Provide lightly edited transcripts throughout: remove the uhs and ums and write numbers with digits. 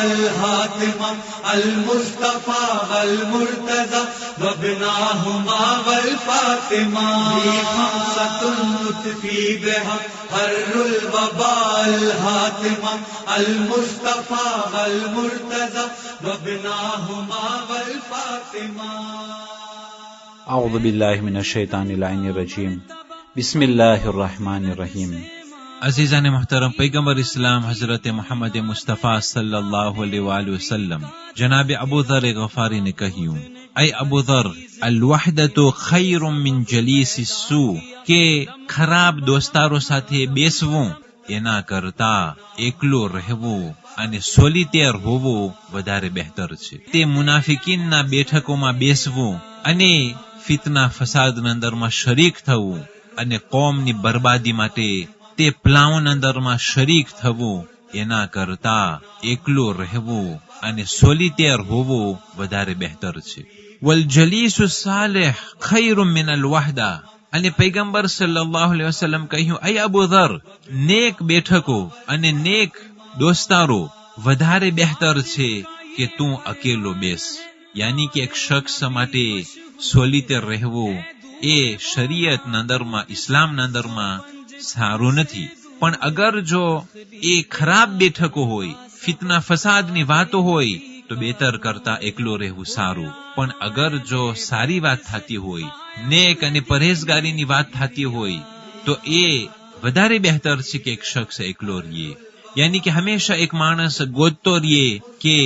الهاتمة المصطفى والمرتضى وابناهما والفاطمة خمسة نطفي بها حر الوباء الهاتمة المصطفى والمرتضى وابناهما والفاطمة. أعوذ بالله من الشيطان اللعين الرجيم. بسم الله الرحمن الرحيم. अजीज़ान मोहतरम पैगम्बर इस्लाम हजरत मोहम्मद मुस्तफ़ा सल्लल्लाहु अलैहि वसल्लम जनाब अबू ज़र गफ़ारी ने कहिયું, ऐ अबू ज़र, अल वहदतु खैरुम मिन जलीसिस सू, के ખરાબ દોસ્તારો સાથે બેસવું એના કરતા એકલું રહેવું અને સોલિટેર હોવું વધારે બહેતર છે. તે મુનાફિકીનના બેઠકોમાં બેસવું અને ફિતના ફસાદના અંદરમાં શરીક થવું અને કોમની બરબાદી માટે તે પ્લાન અંદરમાં શરીક થવું એના કરતા એકલું રહેવું અને સોલિટેર હોવું વધારે બહેતર છે. વલ જલીસુ સાલિહ ખૈરુમ મિનલ વહદા, અને પૈગંબર સલ્લલ્લાહુ અલૈહિ વસલ્લમ કહ્યું, ऐ અબુ ઝર, નેક બેઠકો અને નેક દોસ્તારો વધારે બહેતર છે કે તું અકેલો બેસ. યાની કે એક શખ્સ માટે સોલિટેર રહેવું એ શરીયતના અંદરમાં, ઇસ્લામના અંદરમાં સારું નથી. પણ અગર જો એ ખરાબ બેઠકો હોય, ફિતના ફસાદની વાતો હોય, તો બેતર કરતા એકલો રહેવું સારું. પણ અગર જો સારી વાત થતી હોય, નેક અને પरहेજગારીની વાત થતી હોય, તો એ વધારે બહેતર છે કે એક શખ્સ એકલો રહીએ. યાની કે હંમેશા એક માણસ ગોતતો રહીએ કે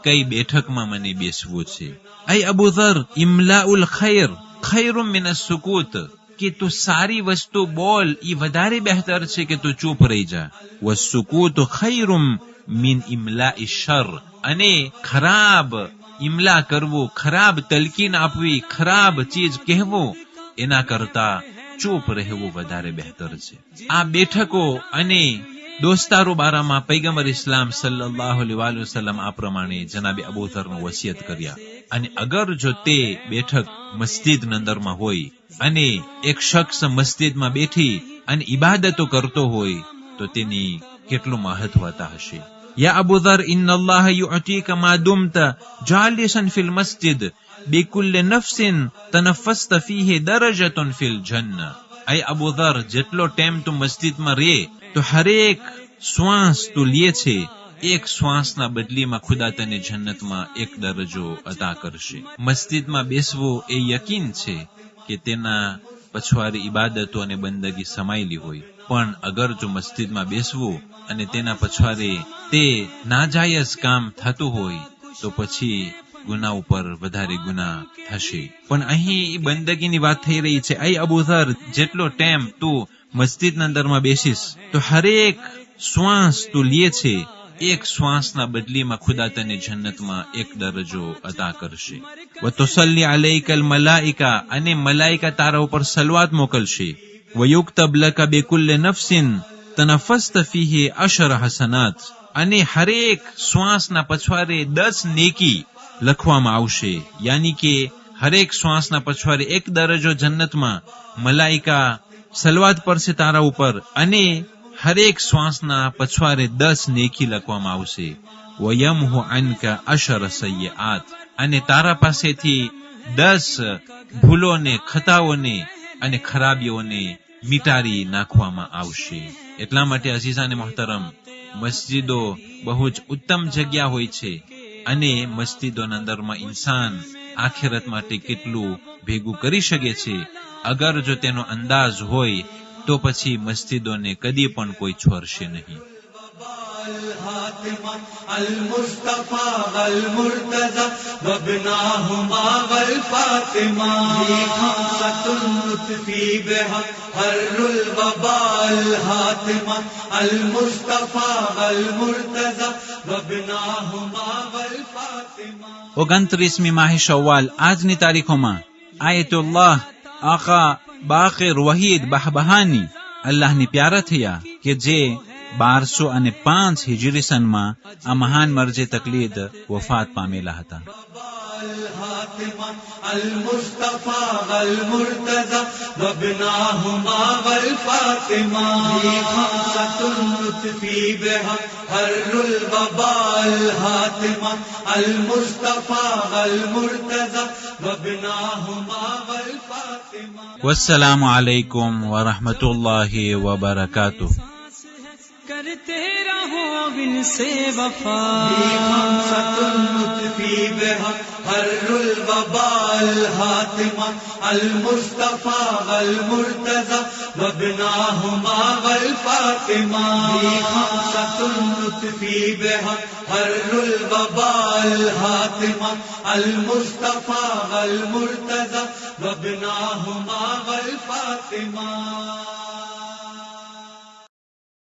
કઈ બેઠકમાં મને બેસવું છે. ऐ અબુ ઝર, ઇમલાઉલ ખૈર ખૈરુમ મિન સુકૂત, કે તું સારી વસ્તુ બોલ એ વધારે બહેતર છે કે તું ચૂપ રહી જા. વસુકૂત ખૈરુમ મિન ઇમલાઈ શર, અને ખરાબ ઇમલા કરવું, ખરાબ તલકીન આપવી, ખરાબ ચીજ કહેવું એના કરતા ચૂપ રહેવું વધારે બહેતર છે. આ બેઠકો અને દોસ્તારો બારામાં પૈગંબર ઇસ્લામ સલ્લલ્લાહુ અલૈહિ વસલ્લમ આ પ્રમાણે જનાબે અબુ ઝરનું વસિયત કર્યા. અને અગર જો તે બેઠક મસ્જિદના અંદરમાં હોય અને એક શખ્સ મસ્જિદમાં બેઠી અને ઇબાદતો કરતો હોય, તો તેની કેટલું મહત્વતા હશે. યા અબુ ઝર, ઇન્નલ્લાહ યુઅતીકા મા દુમતા જાલિસન ફિલ મસ્જિદ બિકુલ્લિ નફ્સિન તનફસ્ત ફીહી દરજતુન ફિલ જન્નહ. ऐ અબુ ઝર, જેટલો ટાઈમ તું મસ્જિદમાં રહે, તો હરેક શ્વાસ તું લે છે, એક શ્વાસના બદલીમાં ખુદા તને જન્નતમાં એક દરજ્જો અતા કરશે. મસ્જિદમાં બેસવું એ યકીન છે કે તેના પછવારી ઇબાદતો અને બંદગી સમાયેલી હોય. પણ અગર જો મસ્જિદમાં બેસવું અને તેના પછવારે તે નાજાયજ કામ થતું હોય, તો પછી ગુના ઉપર વધારે ગુના થશે. પણ અહીં બંદગીની વાત થઈ રહી છે. ऐ અબુ ઝર, જેટલો ટાઈમ તું મસ્જિદના અંદરમાં બેસીસ, તો હરેક શ્વાસ તું લે છે, એક શ્વાસના બદલીમાં ખુદા તને જન્નતમાં એક દરજ્જો અતા કરશે. વતુસલ્લી અલૈકલ મલાઈકા, અને મલાઈકા તારા ઉપર સલવાત મોકલશે. વયુક્તબ લકા બિકુલ્લિ નફ્સિન તનફસ્ત ફીહી અશર હસનાત, અને હરેક શ્વાસના પછવારે 10 નેકી લખવામાં આવશે. યાની કે હરેક શ્વાસના પછવારે એક દરજ્જો જન્નતમાં મલાઈકા સલવાત પરશે તારા ઉપર, અને હરેક શ્વાસના પછવારે 10 નેકી લખવામાં આવશે. વયમહુ અનકા અશર સય્યાત, અને તારા પાસેથી 10 ભૂલોને, ખતાઓને અને ખરાબીઓને મિટારી નાખવામાં આવશે. એટલા માટે અઝીઝાને મોહતરમ, મસ્જિદો બહુ જ ઉત્તમ જગ્યા હોય છે, અને મસ્જિદોના અંદરમાં ઇન્સાન આખિરત માટે કેટલું ભેગું કરી શકે છે. અગર જો તેનો અંદાજ હોય, તો પછી મસ્જિદોને કદી પણ કોઈ છોડશે નહીં. المصطفى والمرتضى وابناهما والفاطمة خمسة نطفي بها حر الوباء الهاتمة المصطفى والمرتضى وابناهما والفاطمة. 29મી માહે શવ્વાલ, આજની તારીખોમાં આયતુલ્લાહ આકા બાકિર વહીદ બહબહાની અલ્લાહની પ્યારા થયા, કે જે 1205 હિજરી સનમાં આ મહાન મરજે તકલીદ વફાત પામેલા હતા. الهاتمة المصطفى والمرتضى وابناهما والفاطمة خمسة نطفي بها حر الوباء الهاتمة المصطفى والمرتضى وابناهما والفاطمة. والسلام عليكم ورحمة الله وبركاته. करते रहो इनसे वफा خمسة نطفي بها حر الوباء الهاتمة المصطفى والمرتضى وابناهما والفاطمة خمسة نطفي بها حر الوباء الهاتمة المصطفى والمرتضى وابناهما والفاطمة.